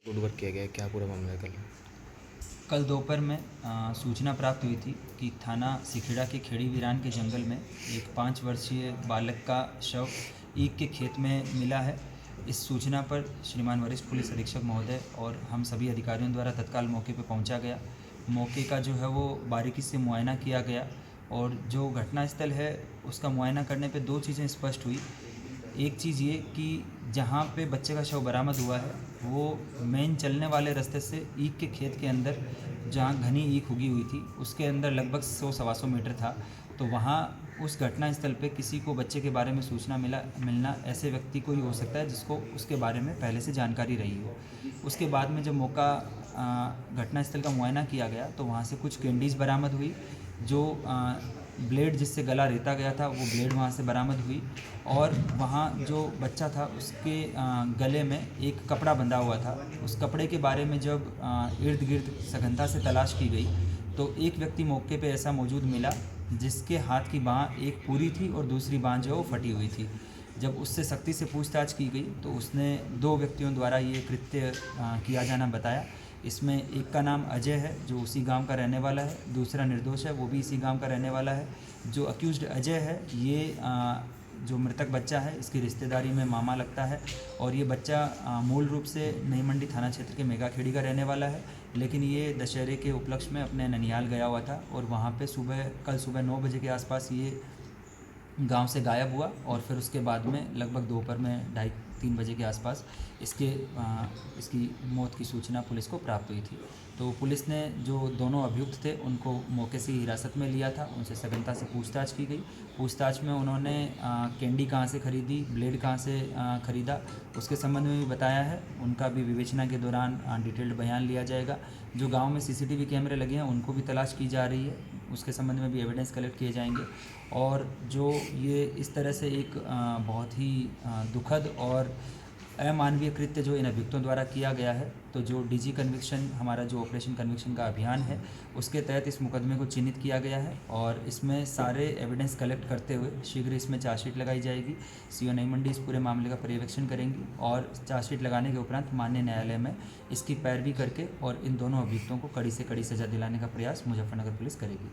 Good work किया गया है, क्या पूरा मामला है कल? कल दोपहर में सूचना प्राप्त हुई थी कि थाना सिखेड़ा के खेड़ी वीरान के जंगल में एक 5 वर्षीय बालक का शव ईख के खेत में मिला है। इस सूचना पर श्रीमान वरिष्ठ पुलिस अधीक्षक महोदय और हम सभी अधिकारियों द्वारा तत्काल मौके पर पहुंचा गया। मौके का जो है वो बारीकी से मुआयना किया गया और जो घटनास्थल है उसका मुआयना करने पे 2 चीज़ें स्पष्ट हुई। एक चीज़ ये कि जहाँ पे बच्चे का शव बरामद हुआ है वो मेन चलने वाले रास्ते से ईख के खेत के अंदर, जहाँ घनी ईख उगी हुई थी उसके अंदर लगभग 100-125 मीटर था। तो वहाँ उस घटना स्थल पे किसी को बच्चे के बारे में सूचना मिलना ऐसे व्यक्ति को ही हो सकता है जिसको उसके बारे में पहले से जानकारी रही हो। उसके बाद में जब मौका घटना स्थल का मुआयना किया गया तो वहाँ से कुछ कैंडीज़ बरामद हुई। जो ब्लेड जिससे गला रेता गया था वो ब्लेड वहाँ से बरामद हुई और वहाँ जो बच्चा था उसके गले में एक कपड़ा बंधा हुआ था। उस कपड़े के बारे में जब इर्द गिर्द सघनता से तलाश की गई तो एक व्यक्ति मौके पे ऐसा मौजूद मिला जिसके हाथ की बाँह एक पूरी थी और दूसरी बाँह जो है वो फटी हुई थी। जब उससे सख्ती से पूछताछ की गई तो उसने 2 व्यक्तियों द्वारा ये कृत्य किया जाना बताया। इसमें एक का नाम अजय है जो उसी गांव का रहने वाला है, दूसरा निर्दोष है वो भी इसी गांव का रहने वाला है। जो अक्यूज्ड अजय है ये जो मृतक बच्चा है इसकी रिश्तेदारी में मामा लगता है और ये बच्चा मूल रूप से नई मंडी थाना क्षेत्र के मेगाखेड़ी का रहने वाला है, लेकिन ये दशहरे के उपलक्ष्य में अपने ननिहाल गया हुआ था और वहाँ पे कल सुबह 9 बजे के आसपास ये गांव से गायब हुआ और फिर उसके बाद में लगभग दोपहर में 2:30-3 बजे के आसपास इसकी मौत की सूचना पुलिस को प्राप्त हुई थी। तो पुलिस ने जो दोनों अभियुक्त थे उनको मौके से हिरासत में लिया था, उनसे सघनता से पूछताछ की गई। पूछताछ में उन्होंने कैंडी कहाँ से खरीदी, ब्लेड कहाँ से ख़रीदा उसके संबंध में भी बताया है। उनका भी विवेचना के दौरान डिटेल्ड बयान लिया जाएगा। जो गाँव में CCTV कैमरे लगे हैं उनको भी तलाश की जा रही है, उसके संबंध में भी एविडेंस कलेक्ट किए जाएंगे। और जो ये इस तरह से एक बहुत ही दुखद और अमानवीय कृत्य जो इन अभियुक्तों द्वारा किया गया है, तो जो DG कन्विक्शन हमारा जो ऑपरेशन कन्विक्शन का अभियान है उसके तहत इस मुकदमे को चिन्हित किया गया है और इसमें सारे एविडेंस कलेक्ट करते हुए शीघ्र इसमें चार्जशीट लगाई जाएगी। CO नई मंडी इस पूरे मामले का पर्यवेक्षण करेंगी और चार्जशीट लगाने के उपरांत माननीय न्यायालय में इसकी पैरवी करके और इन दोनों अभियुक्तों को कड़ी से कड़ी सज़ा दिलाने का प्रयास मुजफ्फरनगर पुलिस करेगी।